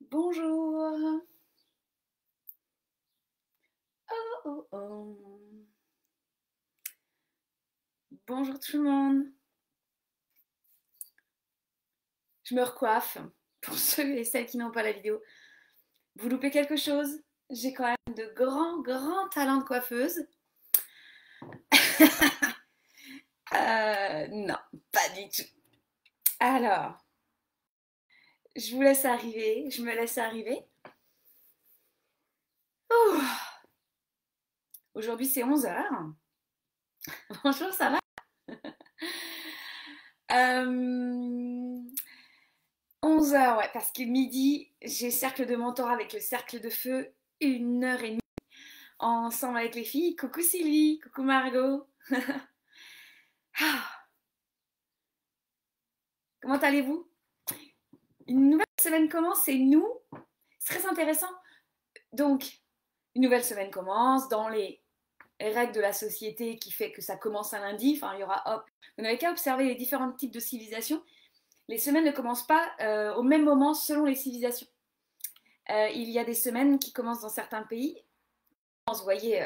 Bonjour. Oh, oh, oh. Bonjour tout le monde. Je me recoiffe. Pour ceux et celles qui n'ont pas la vidéo, vous loupez quelque chose. J'ai quand même de grands talents de coiffeuse. Non, pas du tout. Alors, je vous laisse arriver. Je me laisse arriver. Ouh. Aujourd'hui, c'est 11 heures. Bonjour, ça va? euh, 11 heures, ouais, parce que midi, j'ai cercle de mentorat avec le cercle de feu, 1h30 ensemble avec les filles. Coucou Sylvie, coucou Margot. Ah, comment allez-vous? Une nouvelle semaine commence, c'est nous. C'est très intéressant. Donc, une nouvelle semaine commence dans les règles de la société qui fait que ça commence un lundi. Enfin, il y aura, hop, vous n'avez qu'à observer les différents types de civilisations. Les semaines ne commencent pas au même moment selon les civilisations. Il y a des semaines qui commencent dans certains pays. Vous voyez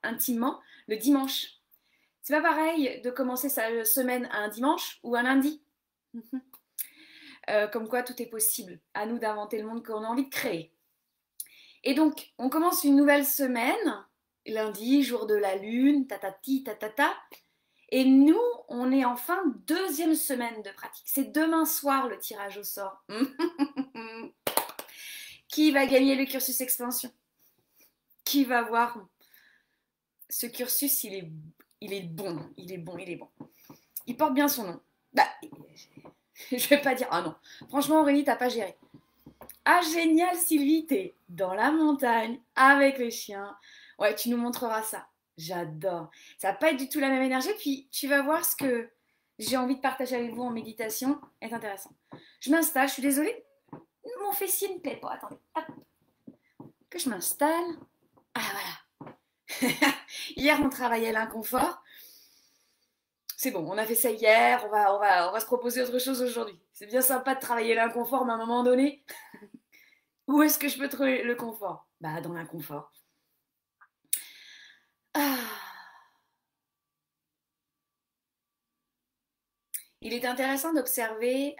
intimement le dimanche. C'est pas pareil de commencer sa semaine à un dimanche ou un lundi. Comme quoi tout est possible. À nous d'inventer le monde qu'on a envie de créer. Et donc, on commence une nouvelle semaine, lundi, jour de la lune, tatati, tatata. Et nous, on est en fin deuxième semaine de pratique. C'est demain soir le tirage au sort. Qui va gagner le cursus expansion? Qui va voir ce cursus? Il est bon, il est bon, il est bon. Il porte bien son nom. Bah, je vais pas dire, ah non. Franchement, Aurélie, t'as pas géré. Ah, génial, Sylvie, t'es dans la montagne avec les chiens. Ouais, tu nous montreras ça. J'adore. Ça va pas être du tout la même énergie, puis tu vas voir ce que j'ai envie de partager avec vous en méditation est intéressant. Je m'installe, je suis désolée, mon fessier ne plaît pas. Attendez, hop, que je m'installe. Ah, voilà. Hier, on travaillait l'inconfort. C'est bon, on a fait ça hier, on va se proposer autre chose aujourd'hui. C'est bien sympa de travailler l'inconfort, mais à un moment donné, où est-ce que je peux trouver le confort? Bah, dans l'inconfort. Ah. Il est intéressant d'observer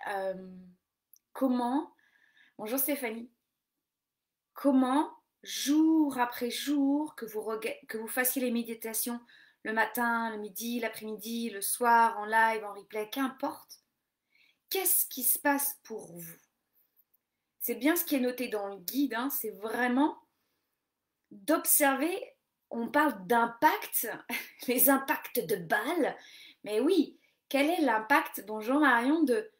comment, bonjour Stéphanie, comment jour après jour que vous fassiez les méditations le matin, le midi, l'après-midi, le soir, en live, en replay, qu'importe, qu'est-ce qui se passe pour vous? C'est bien ce qui est noté dans le guide, hein, c'est vraiment d'observer, on parle d'impact, les impacts de balles, mais oui, quel est l'impact, bonjour Marion, de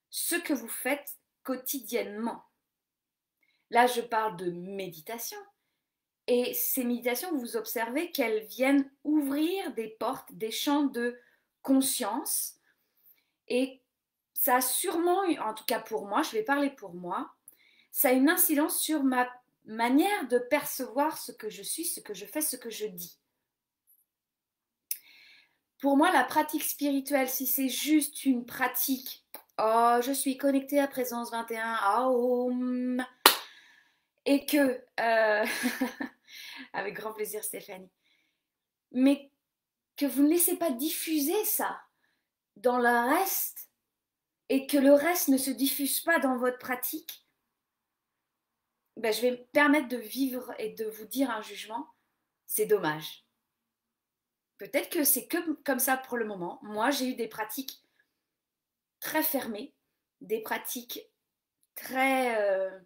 ce que vous faites quotidiennement? Là, je parle de méditation. Et ces méditations, vous observez qu'elles viennent ouvrir des portes, des champs de conscience. Et ça a sûrement, en tout cas pour moi, je vais parler pour moi, ça a une incidence sur ma manière de percevoir ce que je suis, ce que je fais, ce que je dis. Pour moi, la pratique spirituelle, si c'est juste une pratique, oh, je suis connectée à présence 21, oh, et que, avec grand plaisir Stéphanie, mais que vous ne laissez pas diffuser ça dans le reste et que le reste ne se diffuse pas dans votre pratique, ben, je vais me permettre de vivre et de vous dire un jugement, c'est dommage. Peut-être que c'est que comme ça pour le moment. Moi, j'ai eu des pratiques très fermées, des pratiques très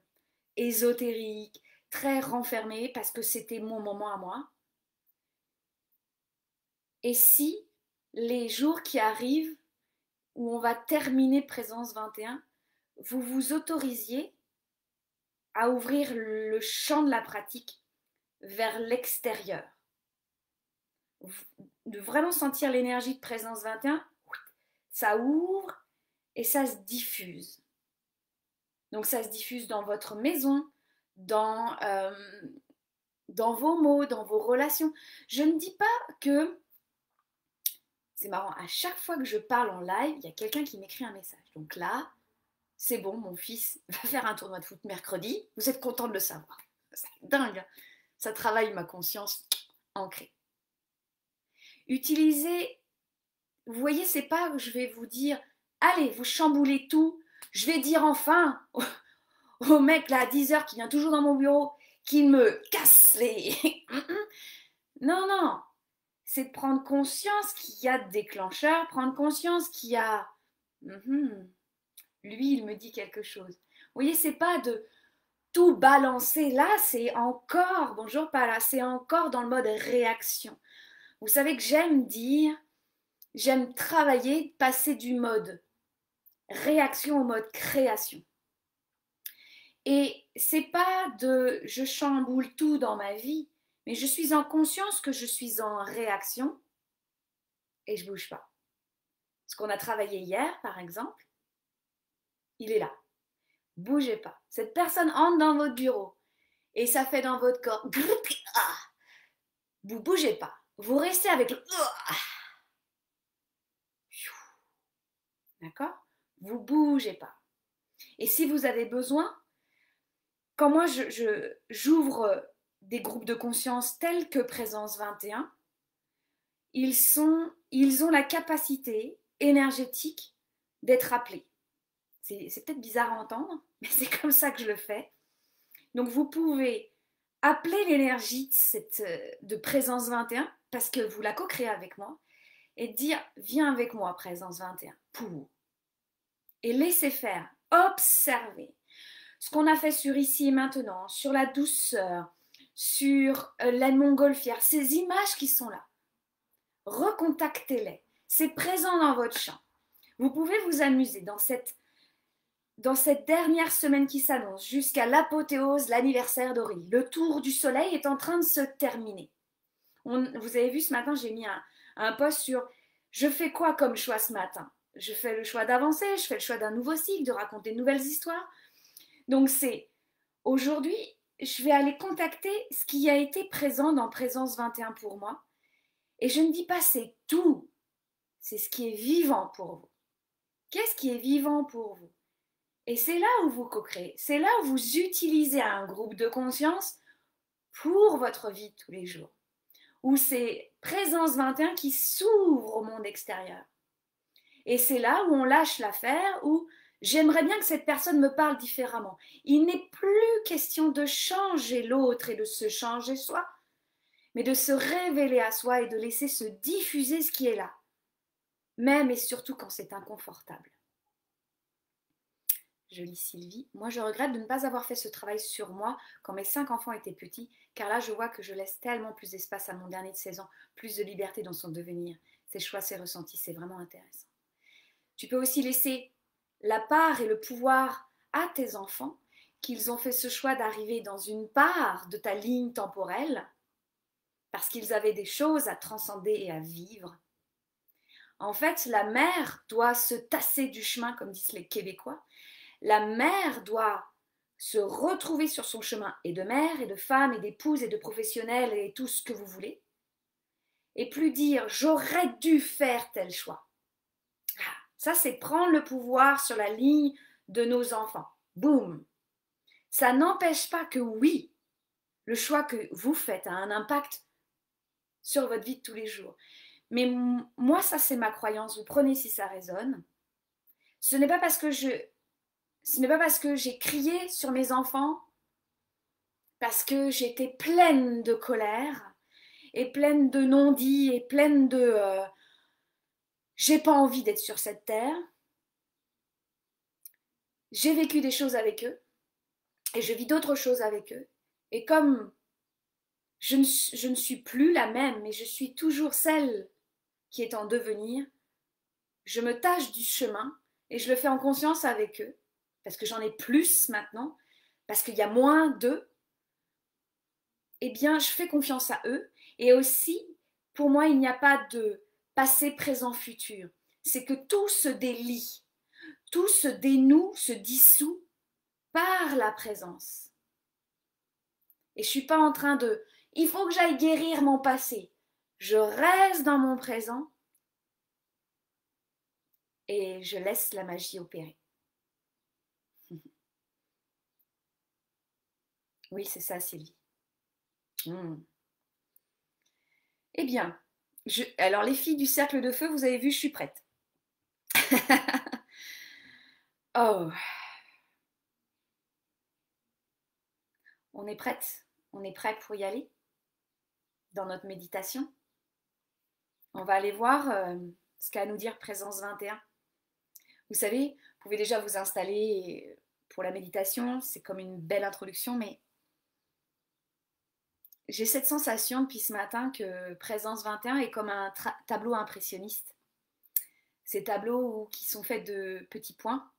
ésotériques, très renfermées parce que c'était mon moment à moi. Et si les jours qui arrivent où on va terminer Présence 21, vous vous autorisiez à ouvrir le champ de la pratique vers l'extérieur, de vraiment sentir l'énergie de Présence 21, ça ouvre et ça se diffuse. Donc ça se diffuse dans votre maison, dans vos mots, dans vos relations. Je ne dis pas que... C'est marrant, à chaque fois que je parle en live, il y a quelqu'un qui m'écrit un message. Donc là, c'est bon, mon fils va faire un tournoi de foot mercredi, vous êtes content de le savoir. C'est dingue, hein. Ça travaille ma conscience ancrée. Utilisez, vous voyez, c'est pas que je vais vous dire, allez, vous chamboulez tout, je vais dire enfin au mec là à 10h qui vient toujours dans mon bureau, qu'il me casse les... Non, non, c'est de prendre conscience qu'il y a des déclencheurs, prendre conscience qu'il y a... Lui, il me dit quelque chose. Vous voyez, c'est pas de tout balancer. Là, c'est encore, bonjour pas là, c'est encore dans le mode réaction. Vous savez que j'aime dire, j'aime travailler, passer du mode réaction au mode création. Et c'est pas de je chamboule tout dans ma vie, mais je suis en conscience que je suis en réaction et je bouge pas. Ce qu'on a travaillé hier, par exemple, il est là. Bougez pas. Cette personne entre dans votre bureau et ça fait dans votre corps. Vous bougez pas. Vous restez avec le... D'accord? Vous bougez pas. Et si vous avez besoin, quand moi j'ouvre des groupes de conscience tels que Présence 21, ils ont la capacité énergétique d'être appelés. C'est peut-être bizarre à entendre, mais c'est comme ça que je le fais. Donc vous pouvez appeler l'énergie de Présence 21, parce que vous la co-créez avec moi, et dire, viens avec moi, Présence 21, pour. Et laissez faire, observez. Ce qu'on a fait sur Ici et Maintenant, sur la douceur, sur la montgolfière, ces images qui sont là, recontactez-les. C'est présent dans votre champ. Vous pouvez vous amuser dans cette dernière semaine qui s'annonce, jusqu'à l'apothéose, l'anniversaire d'Aurélie. Le tour du soleil est en train de se terminer. Vous avez vu ce matin, j'ai mis un post sur « Je fais quoi comme choix ce matin ?» Je fais le choix d'avancer, je fais le choix d'un nouveau cycle, de raconter de nouvelles histoires. Donc c'est, aujourd'hui, je vais aller contacter ce qui a été présent dans Présence 21 pour moi. Et je ne dis pas c'est tout, c'est ce qui est vivant pour vous. Qu'est-ce qui est vivant pour vous? Et c'est là où vous co-créez, c'est là où vous utilisez un groupe de conscience pour votre vie de tous les jours. Où c'est Présence 21 qui s'ouvre au monde extérieur. Et c'est là où on lâche l'affaire, où j'aimerais bien que cette personne me parle différemment. Il n'est plus question de changer l'autre et de se changer soi, mais de se révéler à soi et de laisser se diffuser ce qui est là, même et surtout quand c'est inconfortable. Je lis Sylvie. Moi, je regrette de ne pas avoir fait ce travail sur moi quand mes 5 enfants étaient petits, car là, je vois que je laisse tellement plus d'espace à mon dernier de 16 ans, plus de liberté dans son devenir. Ses choix, ses ressentis, c'est vraiment intéressant. Tu peux aussi laisser la part et le pouvoir à tes enfants, qu'ils ont fait ce choix d'arriver dans une part de ta ligne temporelle, parce qu'ils avaient des choses à transcender et à vivre. En fait, la mère doit se tasser du chemin, comme disent les Québécois. La mère doit se retrouver sur son chemin et de mère, et de femme, et d'épouse, et de professionnelle, et tout ce que vous voulez. Et plus dire « j'aurais dû faire tel choix ». Ça, c'est prendre le pouvoir sur la ligne de nos enfants. Boum. Ça n'empêche pas que oui, le choix que vous faites a un impact sur votre vie de tous les jours. Mais moi, ça, c'est ma croyance. Vous prenez si ça résonne. Ce n'est pas parce que j'ai crié sur mes enfants, parce que j'étais pleine de colère, et pleine de non-dits, et pleine de j'ai pas envie d'être sur cette terre. J'ai vécu des choses avec eux, et je vis d'autres choses avec eux. Et comme je ne suis plus la même, mais je suis toujours celle qui est en devenir, je me tâche du chemin, et je le fais en conscience avec eux, parce que j'en ai plus maintenant, parce qu'il y a moins d'eux. Eh bien, je fais confiance à eux. Et aussi, pour moi, il n'y a pas de passé, présent, futur. C'est que tout se délie, tout se dénoue, se dissout par la présence. Et je ne suis pas en train de « il faut que j'aille guérir mon passé ». Je reste dans mon présent et je laisse la magie opérer. Oui, c'est ça, Sylvie. Hmm. Eh bien, alors les filles du cercle de feu, vous avez vu, je suis prête. Oh, on est prête? On est prêt pour y aller dans notre méditation? On va aller voir ce qu'a à nous dire Présence 21. Vous savez, vous pouvez déjà vous installer pour la méditation, c'est comme une belle introduction, mais j'ai cette sensation depuis ce matin que Présence 21 est comme un tableau impressionniste. Ces tableaux qui sont faits de petits points.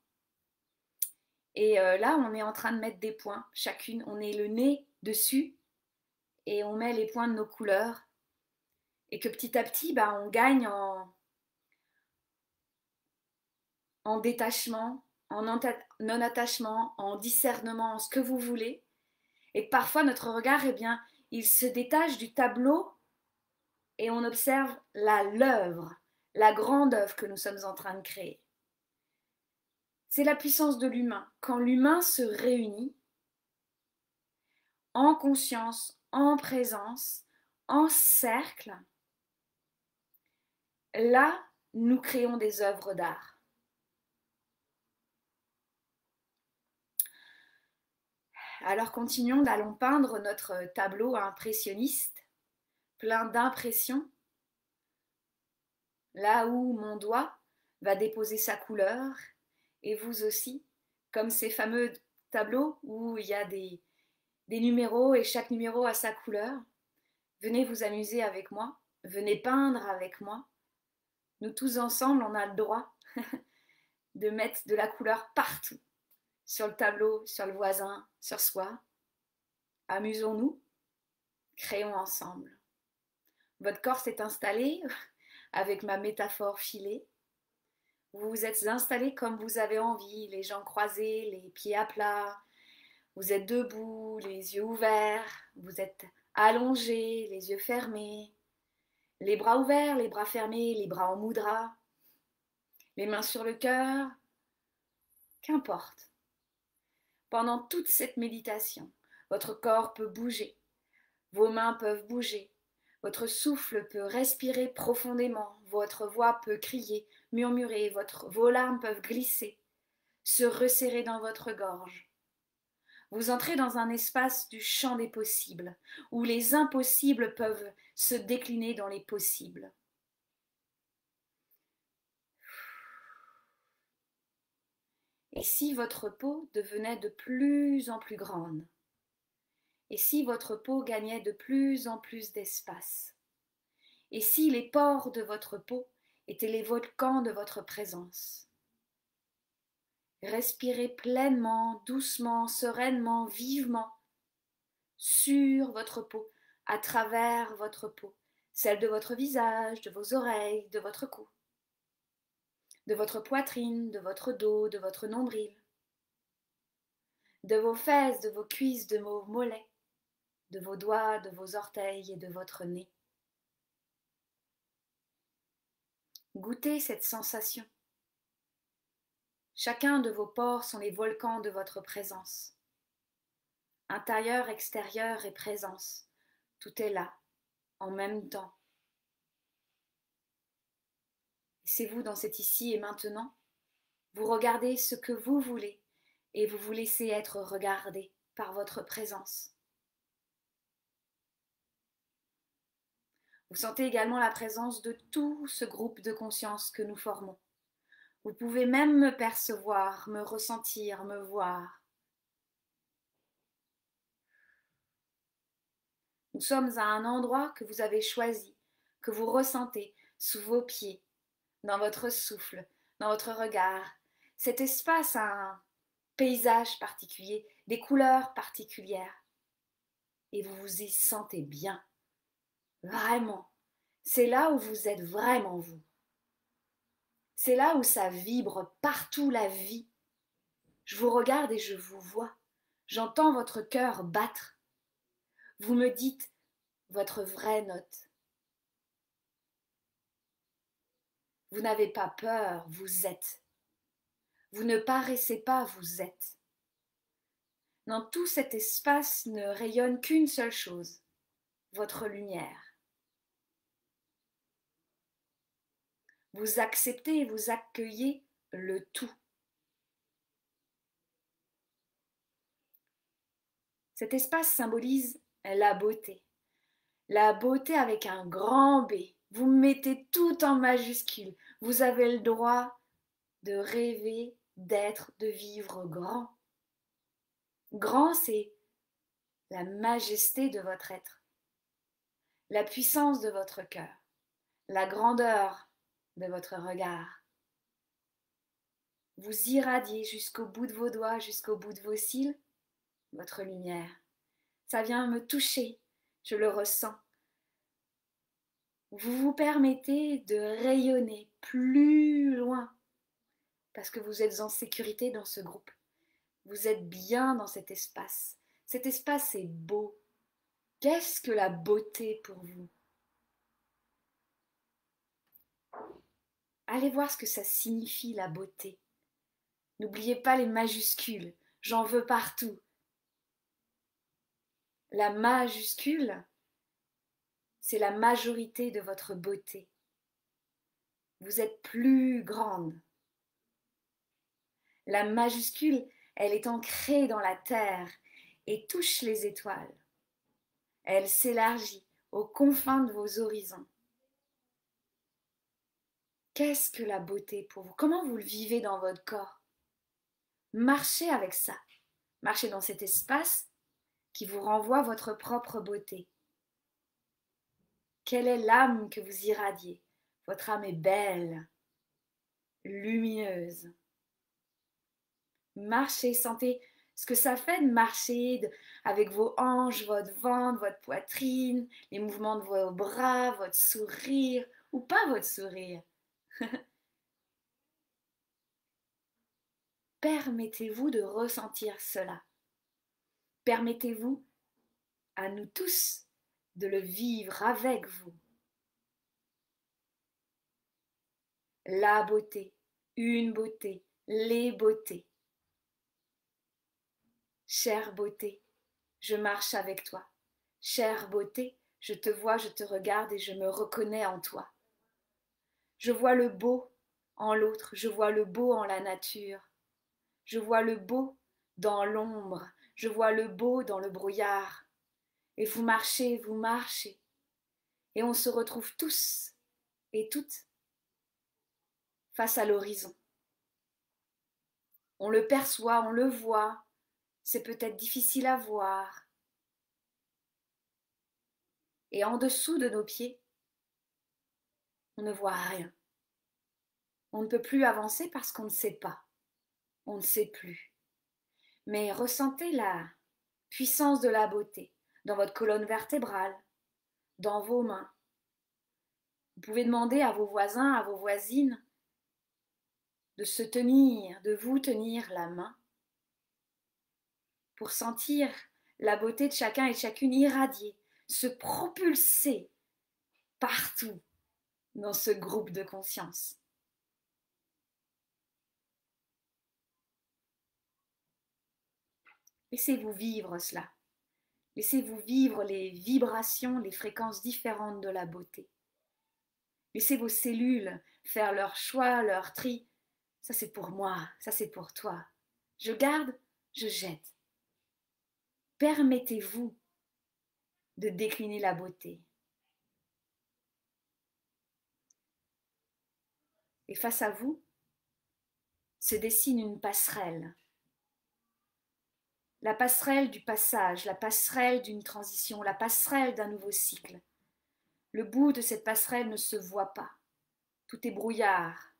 Et là, on est en train de mettre des points, chacune. On est le nez dessus et on met les points de nos couleurs. Et que petit à petit, bah, on gagne en détachement, en non-attachement, en discernement, en ce que vous voulez. Et parfois, notre regard, eh bien, il se détache du tableau et on observe l'œuvre, la grande œuvre que nous sommes en train de créer. C'est la puissance de l'humain. Quand l'humain se réunit en conscience, en présence, en cercle, là, nous créons des œuvres d'art. Alors continuons, allons peindre notre tableau impressionniste, plein d'impressions, là où mon doigt va déposer sa couleur, et vous aussi, comme ces fameux tableaux où il y a des numéros et chaque numéro a sa couleur. Venez vous amuser avec moi, venez peindre avec moi. Nous tous ensemble, on a le droit de mettre de la couleur partout, sur le tableau, sur le voisin, sur soi. Amusons-nous, créons ensemble. Votre corps s'est installé avec ma métaphore filée. Vous vous êtes installé comme vous avez envie, les jambes croisées, les pieds à plat. Vous êtes debout, les yeux ouverts. Vous êtes allongé, les yeux fermés. Les bras ouverts, les bras fermés, les bras en mudra. Les mains sur le cœur. Qu'importe. Pendant toute cette méditation, votre corps peut bouger. Vos mains peuvent bouger. Votre souffle peut respirer profondément. Votre voix peut crier, murmurer. Vos larmes peuvent glisser, se resserrer dans votre gorge. Vous entrez dans un espace du champ des possibles, où les impossibles peuvent se décliner dans les possibles. Et si votre peau devenait de plus en plus grande? Et si votre peau gagnait de plus en plus d'espace? Et si les pores de votre peau étaient les volcans de votre présence? Respirez pleinement, doucement, sereinement, vivement sur votre peau, à travers votre peau, celle de votre visage, de vos oreilles, de votre cou, de votre poitrine, de votre dos, de votre nombril, de vos fesses, de vos cuisses, de vos mollets, de vos doigts, de vos orteils et de votre nez. Goûtez cette sensation. Chacun de vos pores sont les volcans de votre présence. Intérieur, extérieur et présence, tout est là, en même temps. C'est vous dans cet ici et maintenant. Vous regardez ce que vous voulez et vous vous laissez être regardé par votre présence. Vous sentez également la présence de tout ce groupe de conscience que nous formons. Vous pouvez même me percevoir, me ressentir, me voir. Nous sommes à un endroit que vous avez choisi, que vous ressentez sous vos pieds, dans votre souffle, dans votre regard. Cet espace a un paysage particulier, des couleurs particulières. Et vous vous y sentez bien. Vraiment. C'est là où vous êtes vraiment vous. C'est là où ça vibre partout la vie. Je vous regarde et je vous vois. J'entends votre cœur battre. Vous me dites votre vraie note. Vous n'avez pas peur, vous êtes. Vous ne paraissez pas, vous êtes. Dans tout cet espace ne rayonne qu'une seule chose, votre lumière. Vous acceptez et vous accueillez le tout. Cet espace symbolise la beauté. La beauté avec un grand B. Vous mettez tout en majuscule. Vous avez le droit de rêver, d'être, de vivre grand. Grand, c'est la majesté de votre être, la puissance de votre cœur, la grandeur de votre regard. Vous irradiez jusqu'au bout de vos doigts, jusqu'au bout de vos cils, votre lumière. Ça vient me toucher, je le ressens. Vous vous permettez de rayonner plus loin parce que vous êtes en sécurité dans ce groupe. Vous êtes bien dans cet espace. Cet espace est beau. Qu'est-ce que la beauté pour vous? Allez voir ce que ça signifie la beauté. N'oubliez pas les majuscules. J'en veux partout. La majuscule, c'est la majorité de votre beauté. Vous êtes plus grande. La majuscule, elle est ancrée dans la terre et touche les étoiles. Elle s'élargit aux confins de vos horizons. Qu'est-ce que la beauté pour vous? Comment vous le vivez dans votre corps? Marchez avec ça. Marchez dans cet espace qui vous renvoie votre propre beauté. Quelle est l'âme que vous irradiez? Votre âme est belle, lumineuse. Marchez, sentez ce que ça fait de marcher avec vos hanches, votre ventre, votre poitrine, les mouvements de vos bras, votre sourire ou pas votre sourire. Permettez-vous de ressentir cela. Permettez-vous à nous tous de le vivre avec vous. La beauté, une beauté, les beautés. Chère beauté, je marche avec toi. Chère beauté, je te vois, je te regarde et je me reconnais en toi. Je vois le beau en l'autre, je vois le beau en la nature. Je vois le beau dans l'ombre, je vois le beau dans le brouillard. Et vous marchez, et on se retrouve tous et toutes face à l'horizon. On le perçoit, on le voit, c'est peut-être difficile à voir. Et en dessous de nos pieds, on ne voit rien. On ne peut plus avancer parce qu'on ne sait pas. On ne sait plus. Mais ressentez la puissance de la beauté dans votre colonne vertébrale, dans vos mains. Vous pouvez demander à vos voisins, à vos voisines de se tenir, de vous tenir la main pour sentir la beauté de chacun et de chacune irradier, se propulser partout dans ce groupe de conscience. Laissez-vous vivre cela. Laissez-vous vivre les vibrations, les fréquences différentes de la beauté. Laissez vos cellules faire leur choix, leur tri. Ça c'est pour moi, ça c'est pour toi. Je garde, je jette. Permettez-vous de décliner la beauté. Et face à vous se dessine une passerelle. La passerelle du passage, la passerelle d'une transition, la passerelle d'un nouveau cycle. Le bout de cette passerelle ne se voit pas. Tout est brouillard.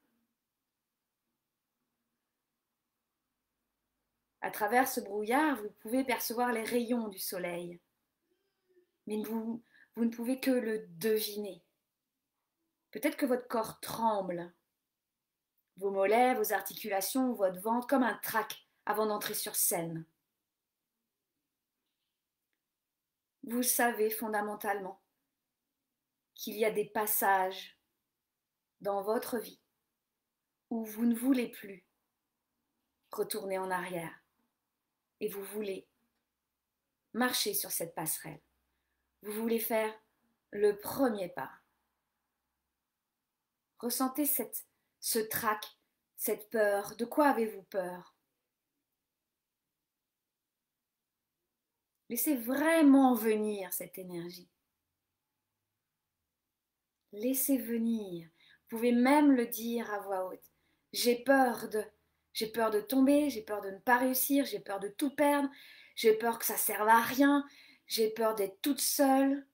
À travers ce brouillard, vous pouvez percevoir les rayons du soleil. Mais vous ne pouvez que le deviner. Peut-être que votre corps tremble. Vos mollets, vos articulations, votre ventre, comme un trac avant d'entrer sur scène. Vous savez fondamentalement qu'il y a des passages dans votre vie où vous ne voulez plus retourner en arrière et vous voulez marcher sur cette passerelle. Vous voulez faire le premier pas. Ressentez ce trac, cette peur. De quoi avez-vous peur? Laissez vraiment venir cette énergie. Laissez venir. Vous pouvez même le dire à voix haute. J'ai peur de tomber, j'ai peur de ne pas réussir, j'ai peur de tout perdre, j'ai peur que ça serve à rien, j'ai peur d'être toute seule,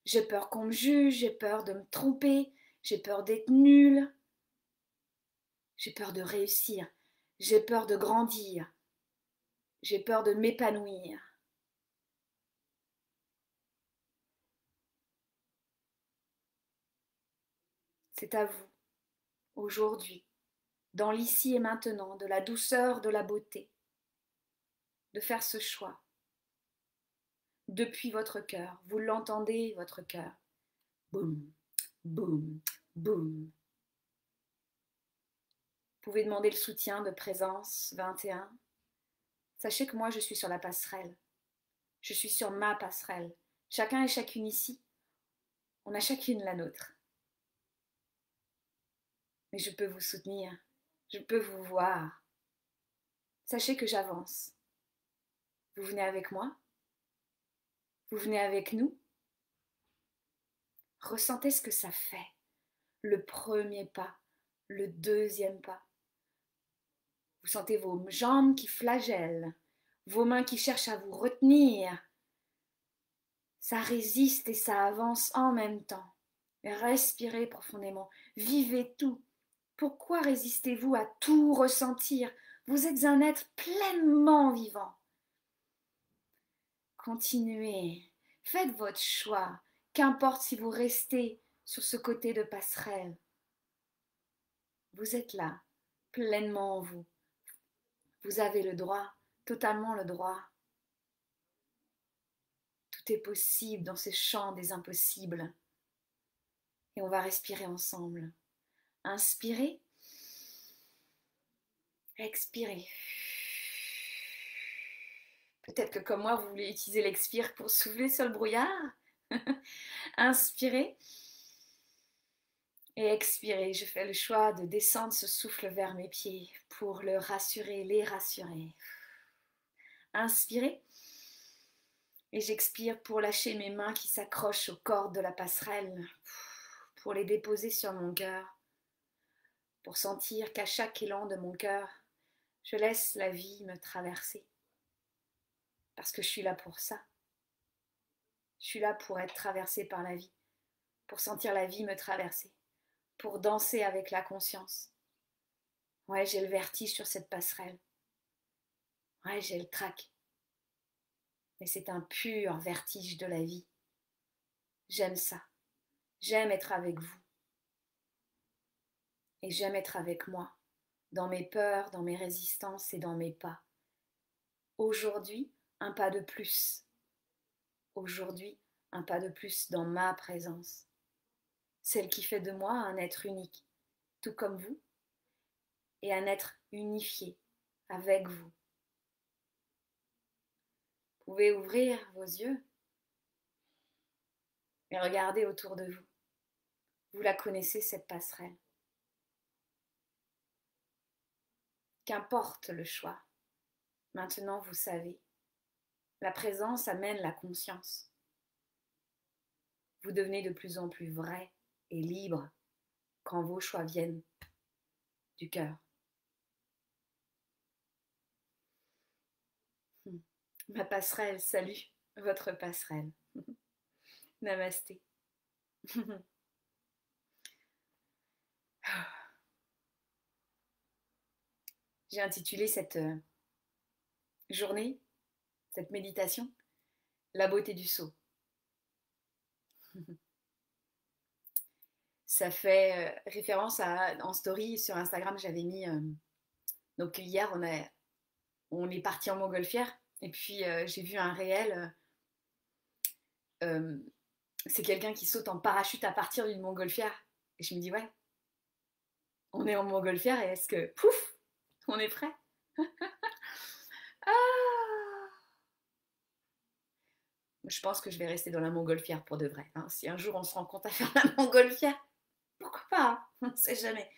j'ai peur qu'on me juge, j'ai peur de me tromper, j'ai peur d'être nulle, j'ai peur de réussir, j'ai peur de grandir, j'ai peur de m'épanouir. C'est à vous, aujourd'hui, dans l'ici et maintenant, de la douceur, de la beauté, de faire ce choix. Depuis votre cœur, vous l'entendez, votre cœur. Boum, boum, boum. Vous pouvez demander le soutien de Présence 21. Sachez que moi, je suis sur la passerelle. Je suis sur ma passerelle. Chacun et chacune ici, on a chacune la nôtre. Mais je peux vous soutenir. Je peux vous voir. Sachez que j'avance. Vous venez avec moi? Vous venez avec nous? Ressentez ce que ça fait. Le premier pas, le deuxième pas. Vous sentez vos jambes qui flagellent, vos mains qui cherchent à vous retenir. Ça résiste et ça avance en même temps. Respirez profondément, vivez tout. Pourquoi résistez-vous à tout ressentir? Vous êtes un être pleinement vivant. Continuez, faites votre choix, qu'importe si vous restez sur ce côté de passerelle. Vous êtes là, pleinement en vous. Vous avez le droit, totalement le droit. Tout est possible dans ce champ des impossibles. Et on va respirer ensemble. Inspirez, expirez. Peut-être que comme moi, vous voulez utiliser l'expire pour souffler sur le brouillard. Inspirez et expirez. Je fais le choix de descendre ce souffle vers mes pieds pour le rassurer, les rassurer. Inspirez. Et j'expire pour lâcher mes mains qui s'accrochent aux cordes de la passerelle, pour les déposer sur mon cœur, pour sentir qu'à chaque élan de mon cœur, je laisse la vie me traverser. Parce que je suis là pour ça. Je suis là pour être traversée par la vie, pour sentir la vie me traverser, pour danser avec la conscience. Ouais, j'ai le vertige sur cette passerelle. Ouais, j'ai le trac. Mais c'est un pur vertige de la vie. J'aime ça. J'aime être avec vous. Et j'aime être avec moi, dans mes peurs, dans mes résistances et dans mes pas. Aujourd'hui, un pas de plus. Aujourd'hui, un pas de plus dans ma présence. Celle qui fait de moi un être unique, tout comme vous, et un être unifié avec vous. Vous pouvez ouvrir vos yeux et regarder autour de vous. Vous la connaissez, cette passerelle. Qu'importe le choix, maintenant vous savez. La présence amène la conscience. Vous devenez de plus en plus vrai et libre quand vos choix viennent du cœur. Ma passerelle, salut votre passerelle. Namasté. J'ai intitulé cette journée, cette méditation, la beauté du saut. Ça fait référence à, en story sur Instagram, j'avais mis, donc hier on est parti en montgolfière, et puis j'ai vu un réel, c'est quelqu'un qui saute en parachute à partir d'une montgolfière, et je me dis ouais, on est en montgolfière, et est-ce que, pouf, on est prêt? Ah, Je pense que je vais rester dans la montgolfière pour de vrai. Hein. Si un jour on se rend compte à faire la montgolfière, pourquoi pas hein. On ne sait jamais.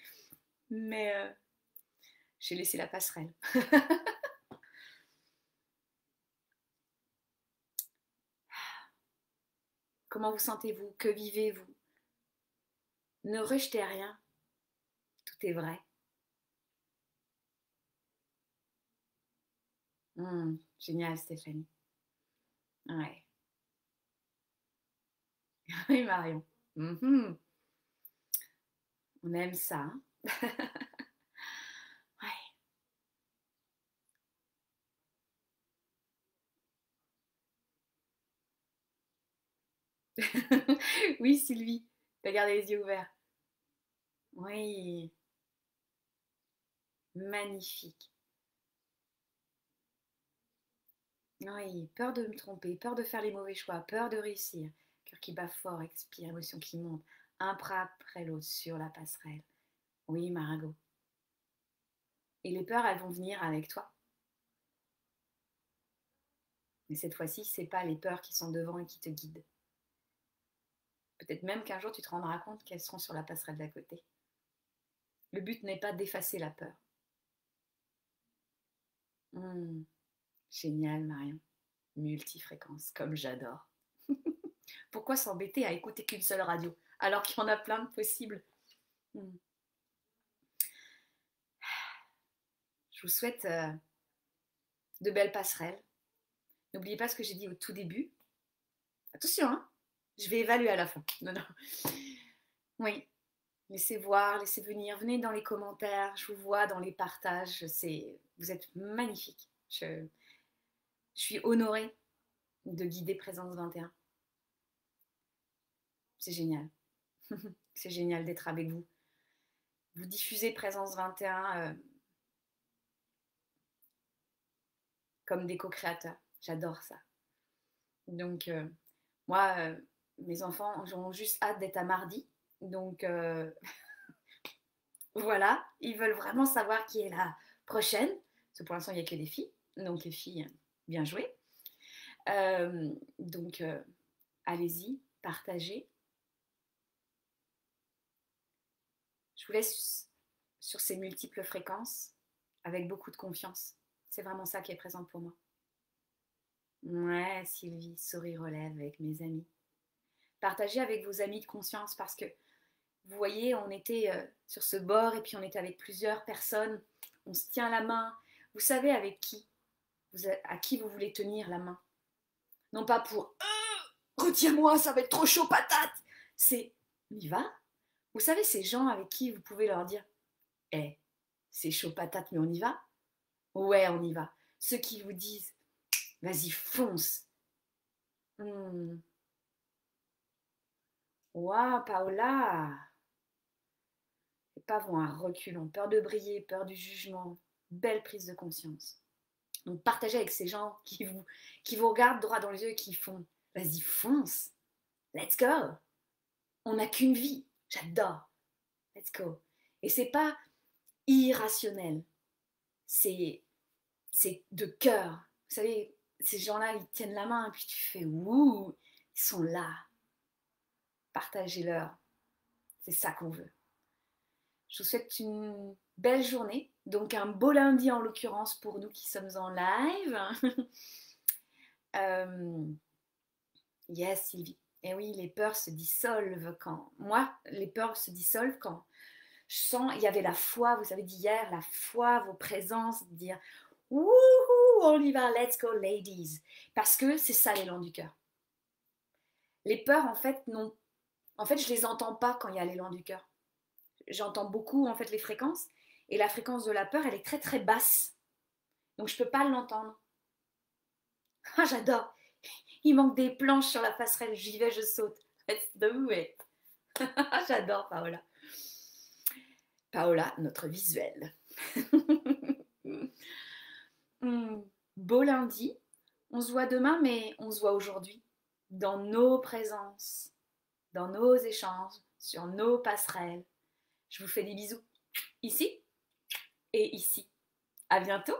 Mais j'ai laissé la passerelle. Comment vous sentez-vous? Que vivez-vous? Ne rejetez rien. Tout est vrai. Génial, Stéphanie. Ouais. Oui, Marion. On aime ça. Hein. Ouais. Oui, Sylvie. T'as gardé les yeux ouverts. Oui. Magnifique. Oui, peur de me tromper, peur de faire les mauvais choix, peur de réussir. Cœur qui bat fort, expire, émotion qui monte. Un pas après l'autre sur la passerelle. Oui, Margot. Et les peurs, elles vont venir avec toi. Mais cette fois-ci, c'est pas les peurs qui sont devant et qui te guident. Peut-être même qu'un jour, tu te rendras compte qu'elles seront sur la passerelle d'à côté. Le but n'est pas d'effacer la peur. Génial, Marion. Multifréquence, comme j'adore. Pourquoi s'embêter à écouter qu'une seule radio alors qu'il y en a plein de possibles? Je vous souhaite de belles passerelles. N'oubliez pas ce que j'ai dit au tout début. Attention, hein, je vais évaluer à la fin. Non, non. Oui, laissez voir, laissez venir. Venez dans les commentaires, je vous vois dans les partages. Vous êtes magnifiques. Je suis honorée de guider Présence 21. C'est génial. C'est génial d'être avec vous. Vous diffusez Présence 21 comme des co-créateurs. J'adore ça. Donc, moi, mes enfants ont juste hâte d'être à mardi. Donc, voilà, ils veulent vraiment savoir qui est la prochaine. Parce que pour l'instant, il n'y a que des filles. Donc, les filles, bien joué. Donc, allez-y, partagez. Je vous laisse sur ces multiples fréquences avec beaucoup de confiance. C'est vraiment ça qui est présent pour moi. Ouais, Sylvie, souris relève avec mes amis. Partagez avec vos amis de conscience parce que, vous voyez, on était sur ce bord et puis on était avec plusieurs personnes. On se tient la main. Vous savez avec qui à qui vous voulez tenir la main. Non pas pour retire-moi, ça va être trop chaud patate. C'est on y va. Vous savez ces gens avec qui vous pouvez leur dire c'est chaud patate mais on y va. Ouais, on y va. Ceux qui vous disent vas-y fonce. Waouh, Paola. Les pas vont à reculons, peur de briller, peur du jugement, belle prise de conscience. Donc partagez avec ces gens qui vous regardent droit dans les yeux et qui font vas-y fonce, let's go. On n'a qu'une vie, j'adore, let's go. Et c'est pas irrationnel, c'est de cœur. Vous savez, ces gens-là, ils tiennent la main et puis tu fais ouh, ils sont là. Partagez-leur, c'est ça qu'on veut. Je vous souhaite une belle journée, donc un beau lundi en l'occurrence pour nous qui sommes en live. Yes, Sylvie. Et oui, les peurs se dissolvent quand... Moi, les peurs se dissolvent quand je sens... Il y avait la foi, vous avez dit hier, la foi, vos présences, de dire « Wouhou, on y va, let's go, ladies !» Parce que c'est ça l'élan du cœur. Les peurs, en fait, non. En fait, je les entends pas quand il y a l'élan du cœur. J'entends beaucoup, en fait, les fréquences. Et la fréquence de la peur, elle est très, très basse. Donc, je peux pas l'entendre. Ah, j'adore. Il manque des planches sur la passerelle. J'y vais, je saute. Let's do it. J'adore Paola. Paola, notre visuel. Beau lundi. On se voit demain, mais on se voit aujourd'hui. Dans nos présences, dans nos échanges, sur nos passerelles. Je vous fais des bisous. Ici et ici. À bientôt.